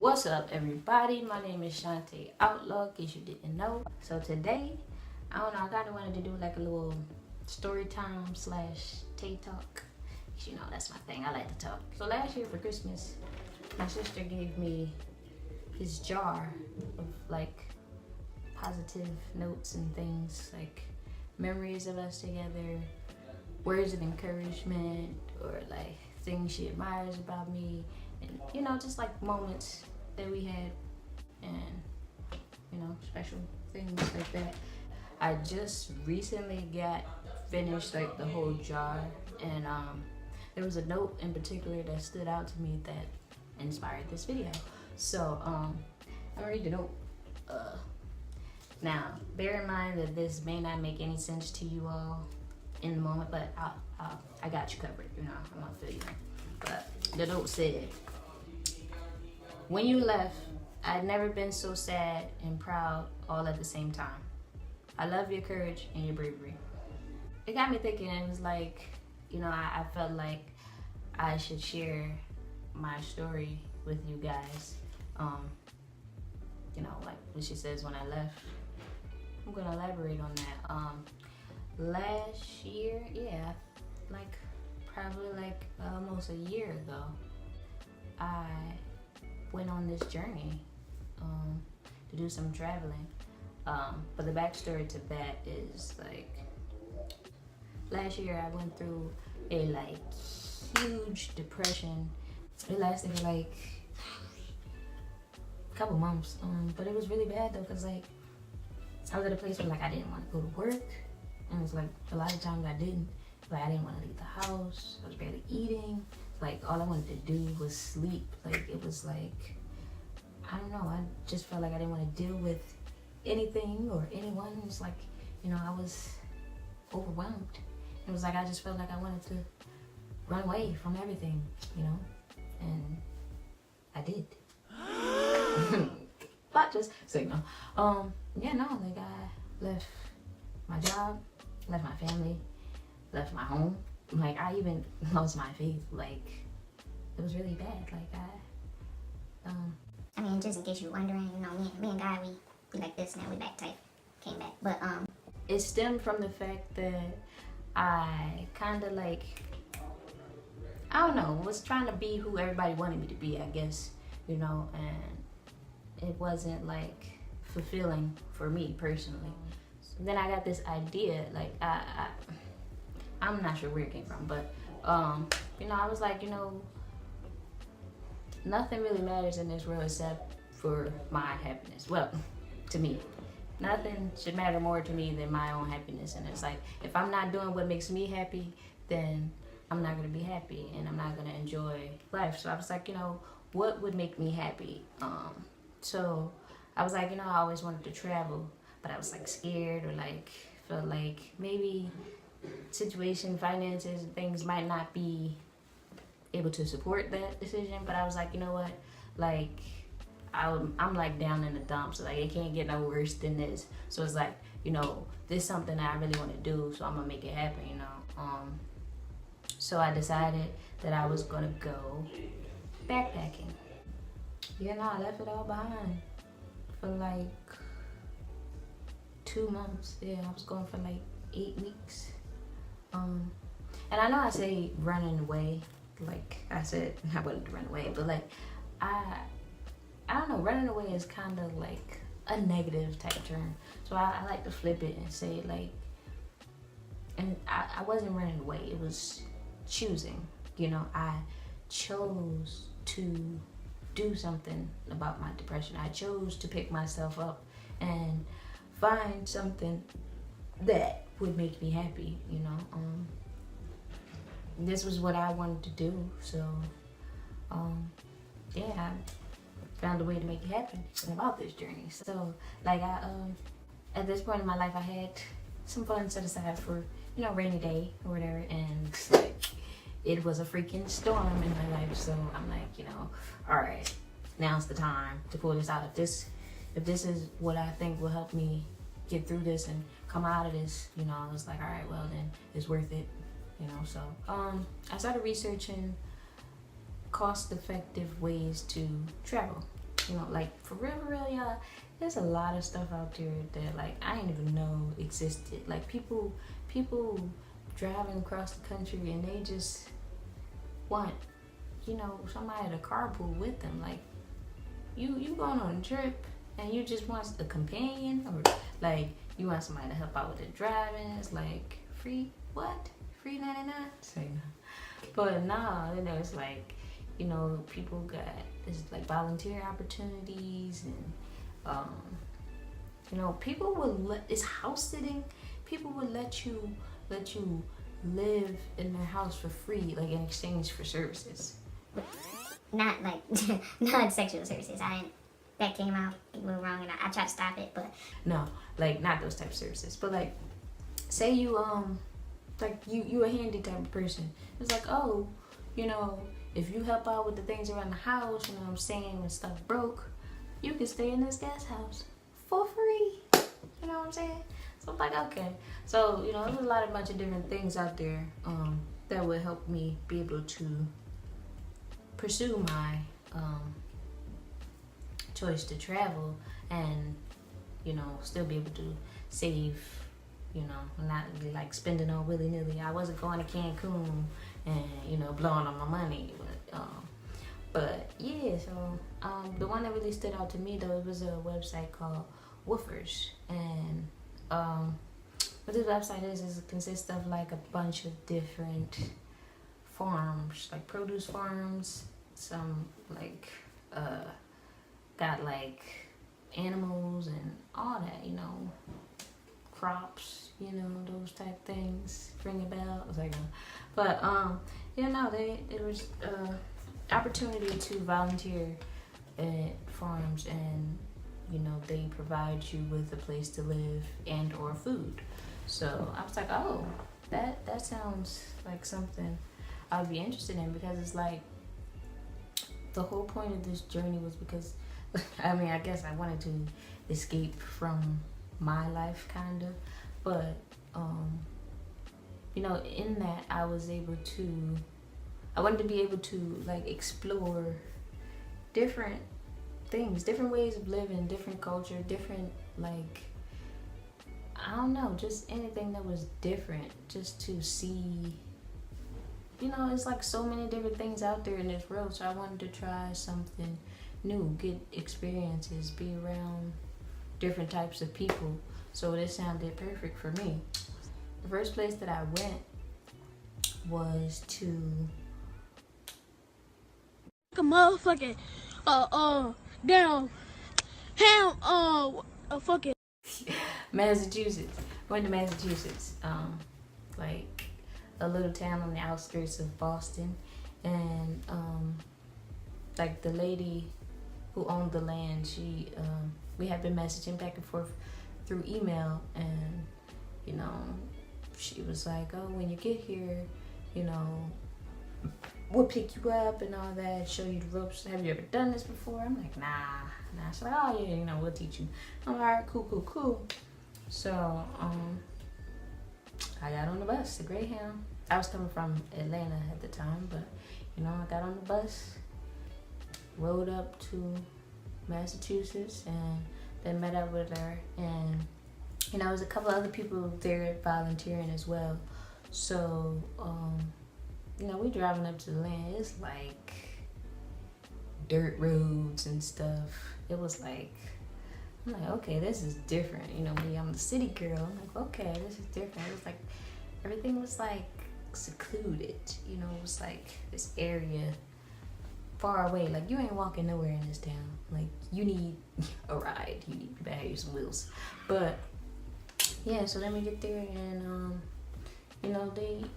What's up, everybody? My name is Shante Outlaw, in case you didn't know. So today, I don't know, I kind of wanted to do like a little story time slash Tay talk. You know, that's my thing. I like to talk. So last year for Christmas, my sister gave me this jar of like positive notes and things, like memories of us together, words of encouragement, or like things she admires about me, and you know, just like moments that we had, and you know, special things like that. I just recently got finished like the whole jar, and there was a note in particular that stood out to me that inspired this video. So I'll read the note. Now, bear in mind that this may not make any sense to you all in the moment, but I got you covered. You know, I'm gonna fill you in. But the note said, "When you left, I'd never been so sad and proud all at the same time. I love your courage and your bravery." It got me thinking. It was like, you know, I felt like I should share my story with you guys. You know, like when she says when I left, I'm gonna elaborate on that. Last year, yeah, like probably like almost a year ago, I went on this journey to do some traveling. But the backstory to that is like last year I went through a like huge depression. It lasted for like a couple months, but it was really bad though, cause like I was at a place where like I didn't want to go to work, and it was like a lot of times I didn't. Like I didn't want to leave the house. I was barely eating. Like all I wanted to do was sleep. Like it was like, I don't know. I just felt like I didn't want to deal with anything or anyone. It's like, you know, I was overwhelmed. It was like I just felt like I wanted to run away from everything, you know, and I did. But just signal. Yeah, no, like I left my job, left my family, left my home. Like I even lost my faith. Like it was really bad. Like I mean, just in case you're wondering, you know, me and Guy, we like this now. We back type, came back, but it stemmed from the fact that I kind of like, I don't know, was trying to be who everybody wanted me to be, I guess, you know, and it wasn't like fulfilling for me personally. So then I got this idea, like I'm not sure where it came from, but you know, I was like, you know, nothing really matters in this world except for my happiness. Well, to me, nothing should matter more to me than my own happiness. And it's like, if I'm not doing what makes me happy, then I'm not gonna be happy and I'm not gonna enjoy life. So I was like, you know, what would make me happy? So I was like, you know, I always wanted to travel, but I was like scared, or like felt like maybe situation, finances, and things might not be able to support that decision. But I was like, you know what, like I'm like down in the dumps. Like it can't get no worse than this. So it's like, you know, this is something that I really want to do, so I'm gonna make it happen, you know. So I decided that I was gonna go backpacking. Yeah, no, I left it all behind for like 2 months. Yeah, I was going for like 8 weeks. And I know I say running away, like I said I wanted to run away, but like I don't know, running away is kind of like a negative type term. So I like to flip it and say like, and I wasn't running away, it was choosing. You know, I chose to do something about my depression. I chose to pick myself up and find something that would make me happy, you know. This was what I wanted to do, so yeah, I found a way to make it happen about this journey. So like at this point in my life, I had some fun set aside for, you know, rainy day or whatever, and like it was a freaking storm in my life. So I'm like, you know, all right, now's the time to pull this out. If this is what I think will help me get through this and come out of this, you know, I was like, all right, well then it's worth it, you know. So I started researching cost-effective ways to travel. You know, like for real, y'all. There's a lot of stuff out there that like I didn't even know existed. Like people driving across the country and they just want, you know, somebody to carpool with them. Like you going on a trip and you just want a companion, or like you want somebody to help out with the driving. It's like free what? Free 99? Say no. But nah, you know, it's like, you know, people got this like volunteer opportunities and you know, people would it's house sitting. People would let you live in their house for free, like in exchange for services. Not like not sexual services. That came out a little wrong, and I tried to stop it, but no, like not those type of services. But like, say you like you a handy type of person. It's like, oh, you know, if you help out with the things around the house, you know what I'm saying, when stuff broke, you can stay in this guest house for free. You know what I'm saying? So I'm like, okay. So, you know, there's a bunch of different things out there that would help me be able to pursue my choice to travel and, you know, still be able to save, you know, not be like spending on willy-nilly. I wasn't going to Cancun and, you know, blowing all my money. But yeah, so the one that really stood out to me though, it was a website called Woofers. And what this website is it consists of like a bunch of different farms, like produce farms, some like got like animals and all that, you know, crops, you know, those type things. Ring a bell. I was like, but yeah, no, it was opportunity to volunteer at farms, and you know they provide you with a place to live and or food. So I was like, oh, that sounds like something I would be interested in, because it's like the whole point of this journey was because I mean, I guess I wanted to escape from my life kind of, but you know, in that I wanted to be able to like explore different things, different ways of living, different culture, different like, I don't know, just anything that was different, just to see, you know, it's like so many different things out there in this world. So I wanted to try something new, get experiences, be around different types of people. So this sounded perfect for me. The first place that I went was to a motherfucking down fucking Massachusetts. Went to Massachusetts, like a little town on the outskirts of Boston, and like the lady who owned the land, she we had been messaging back and forth through email, and you know, she was like, oh, when you get here, you know, we'll pick you up and all that, show you the ropes. Have you ever done this before? I'm like, nah. She's like, oh yeah, you know, we'll teach you. I'm like, all right, cool. So I got on the bus, the Greyhound. I was coming from Atlanta at the time, but you know, I got on the bus, rode up to Massachusetts, and then met up with her, and you know, there was a couple other people there volunteering as well. So you know, we driving up to the land. It's like dirt roads and stuff. It was like, I'm like, okay, this is different. You know, me, I'm the city girl. I'm like, okay, this is different. It was like, everything was like secluded. You know, it was like this area far away. Like, you ain't walking nowhere in this town. Like, you need a ride. You need to buy you some wheels. But yeah, so then we get there, and you know,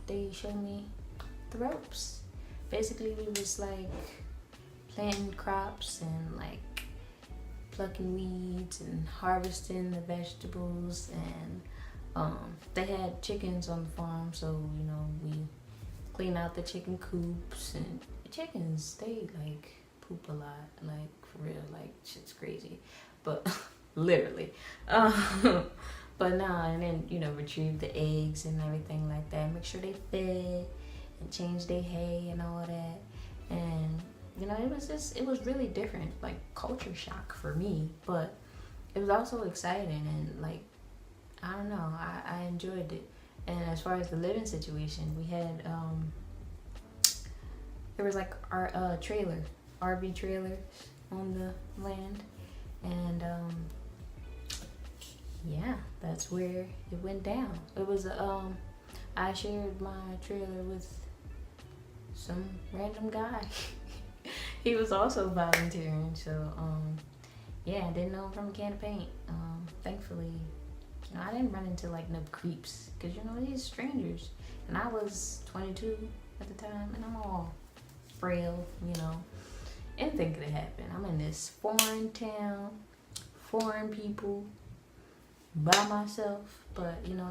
they showed me the ropes. Basically, we was like planting crops and like plucking weeds and harvesting the vegetables, and they had chickens on the farm, so you know, we clean out the chicken coops, and the chickens, they like poop a lot, like for real, like shit's crazy, but literally. But no, and then, you know, retrieve the eggs and everything like that, make sure they fed and change their hay and all that. And you know, it was really different, like culture shock for me, but it was also exciting and like, I don't know, I enjoyed it. And as far as the living situation, we had there was like our trailer, RV trailer on the land, and yeah, that's where it went down. It was I shared my trailer with some random guy. He was also volunteering, so yeah, I didn't know him from a can of paint. Thankfully, you know, I didn't run into like no creeps, because you know, these strangers, and I was 22 at the time, and I'm all frail, you know. Anything could have happened. I'm in this foreign town, foreign people, by myself, but you know,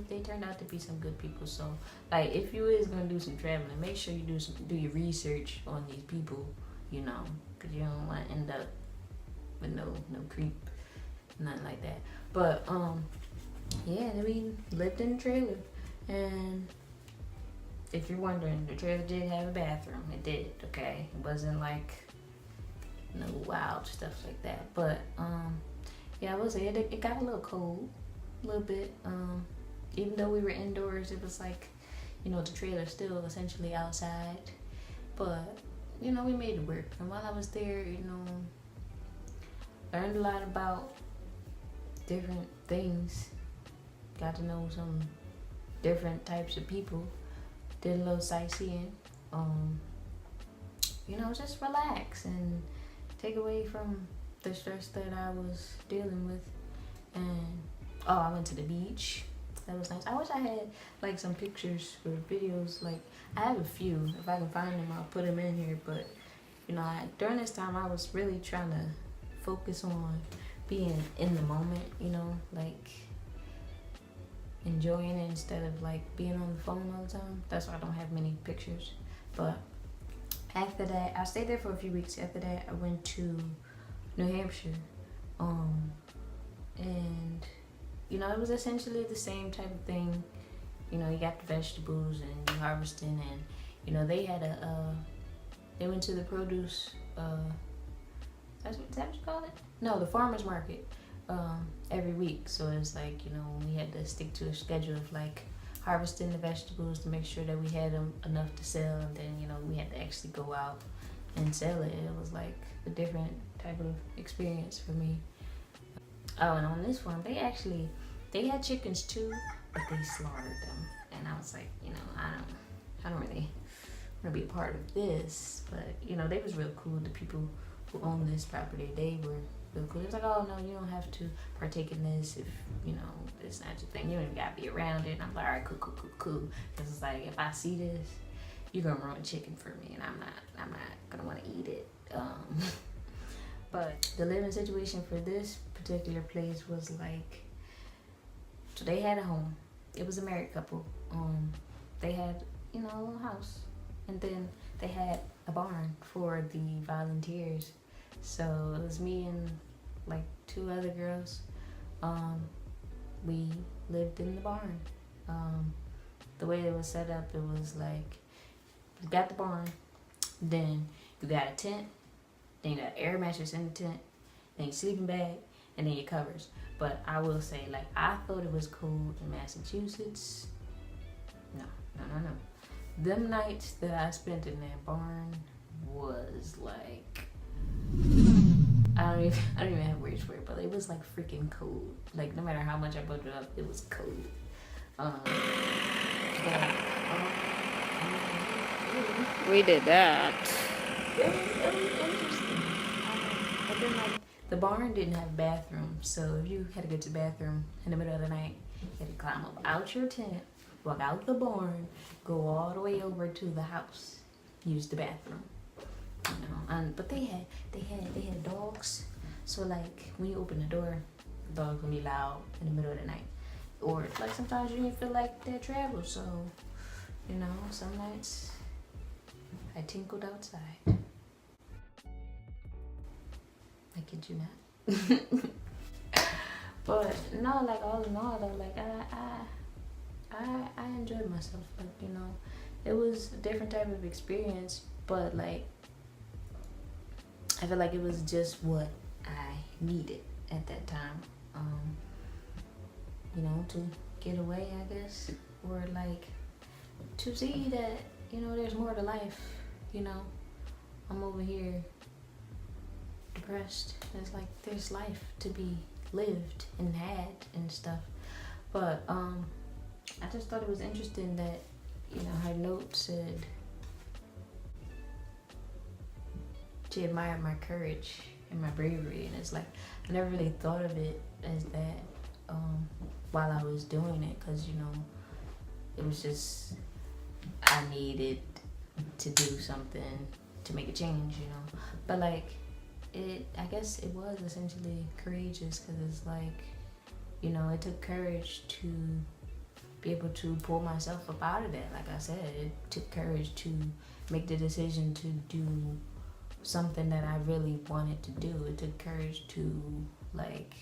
they turned out to be some good people. So like, if you is gonna do some traveling, make sure you do your research on these people, you know, because you don't want to end up with no creep, nothing like that. But yeah, we lived in the trailer, and if you're wondering, the trailer did have a bathroom. It did, okay? It wasn't like no wild stuff like that. But yeah, I will say it got a little cold, a little bit. Even though we were indoors, it was like, you know, the trailer's still essentially outside. But you know, we made it work. And while I was there, you know, learned a lot about different things. Got to know some different types of people. Did a little sightseeing. You know, just relax and take away from the stress that I was dealing with. And I went to the beach. That was nice. I wish I had like some pictures or videos. Like, I have a few. If I can find them, I'll put them in here. But you know, during this time, I was really trying to focus on being in the moment. You know, like enjoying it instead of like being on the phone all the time. That's why I don't have many pictures. But after that, I stayed there for a few weeks. After that, I went to New Hampshire, and you know, it was essentially the same type of thing. You know, you got the vegetables and you harvesting, and you know, they had they went to the produce, is that what you call it? No, the farmer's market, every week. So it's like, you know, we had to stick to a schedule of like harvesting the vegetables to make sure that we had them enough to sell, and then, you know, we had to actually go out and sell it. It was like a different type of experience for me. Oh, and on this farm, they had chickens too, but they slaughtered them. And I was like, you know, I don't really want to be a part of this. But, you know, they was real cool. The people who own this property, they were real cool. It was like, oh, no, you don't have to partake in this if, you know, it's not your thing. You don't even got to be around it. And I'm like, all right, cool. Because it's like, if I see this, you're going to ruin chicken for me. And I'm not going to want to eat it. But the living situation for this particular place was like, so they had a home. It was a married couple. They had, you know, a little house, and then they had a barn for the volunteers. So it was me and like 2 other girls. We lived in the barn. The way it was set up, it was like, you got the barn, then you got a tent, then you got an air mattress in the tent, then your sleeping bag, and then your covers. But I will say, like, I thought it was cold in Massachusetts. No. Them nights that I spent in that barn was like, I don't even have words for it, but it was like freaking cold. Like, no matter how much I bundled up, it was cold. We did that. It was interesting. But then, like, the barn didn't have bathrooms, so if you had to go to the bathroom in the middle of the night, you had to climb up out your tent, walk out the barn, go all the way over to the house, use the bathroom. You know, but they had dogs, so like when you open the door, the dog's gonna be loud in the middle of the night, or like sometimes you didn't feel like they travel. So, you know, some nights I tinkled outside. I kid you not. But no, like all in all, though, like I enjoyed myself. Like, you know, it was a different type of experience, but like I feel like it was just what I needed at that time. You know, to get away, I guess, or like to see that, you know, there's more to life. You know, I'm over here depressed. It's like there's life to be lived and had and stuff. But I just thought it was interesting that, you know, her note said she admired my courage and my bravery, and it's like I never really thought of it as that while I was doing it, because, you know, it was just I needed to do something to make a change, you know. But like I guess it was essentially courageous, because it's like, you know, it took courage to be able to pull myself up out of that. Like I said, it took courage to make the decision to do something that I really wanted to do. It took courage to like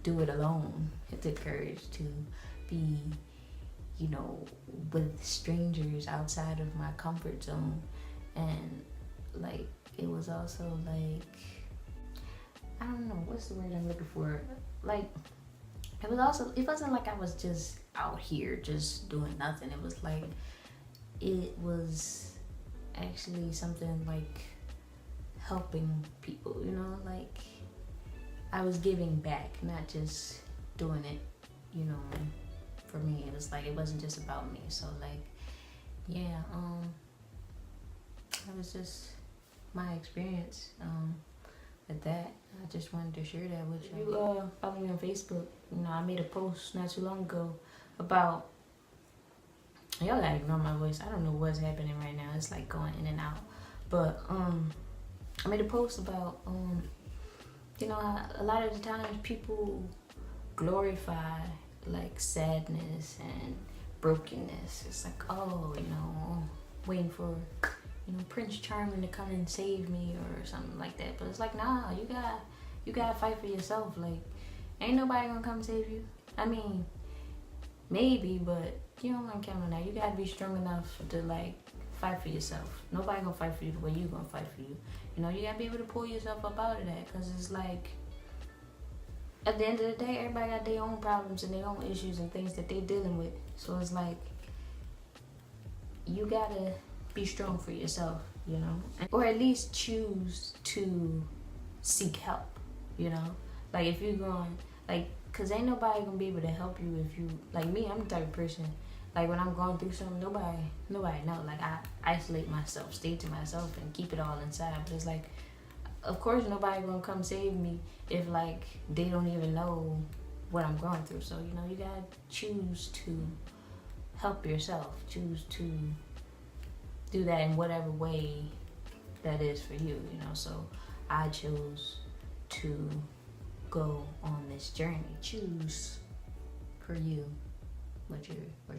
do it alone. It took courage to be, you know, with strangers outside of my comfort zone. And like it was also like, I don't know, what's the word I'm looking for? Like it wasn't like I was just out here just doing nothing. It was like it was actually something like helping people, you know, like I was giving back, not just doing it, you know, for me. It was like, it wasn't just about me. So like, yeah, that was just my experience with that. I just wanted to share that with you. You follow me on Facebook. You know, I made a post not too long ago about, y'all gotta ignore my voice. I don't know what's happening right now. It's like going in and out. But I made a post about you know, a lot of the times people glorify like sadness and brokenness. It's like, oh, you know, waiting for, you know, Prince Charming to come and save me or something like that. But it's like, nah, you gotta fight for yourself. Like, ain't nobody gonna come save you. I mean, maybe, but you don't want to count on that. You gotta be strong enough to like fight for yourself. Nobody gonna fight for you the way you gonna fight for you. You know, you gotta be able to pull yourself up out of that, because it's like, at the end of the day, everybody got their own problems and their own issues and things that they're dealing with. So it's like, you gotta be strong for yourself, you know, or at least choose to seek help, you know. Like if you're going, like, cause ain't nobody gonna be able to help you if you, like me, I'm the type of person, like when I'm going through something, nobody know. Like I isolate myself, stay to myself and keep it all inside. But it's like, of course nobody gonna come save me if like they don't even know what I'm going through. So, you know, you gotta choose to help yourself, choose to do that in whatever way that is for you, you know. So I chose to go on this journey. Choose for you what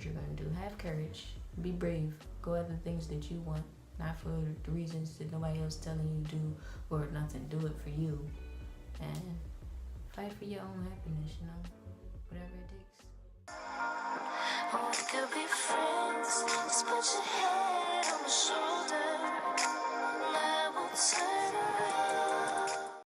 you're gonna do. Have courage, be brave, go after the things that you want, not for the reasons that nobody else telling you to do or nothing. Do it for you and fight for your own happiness, you know.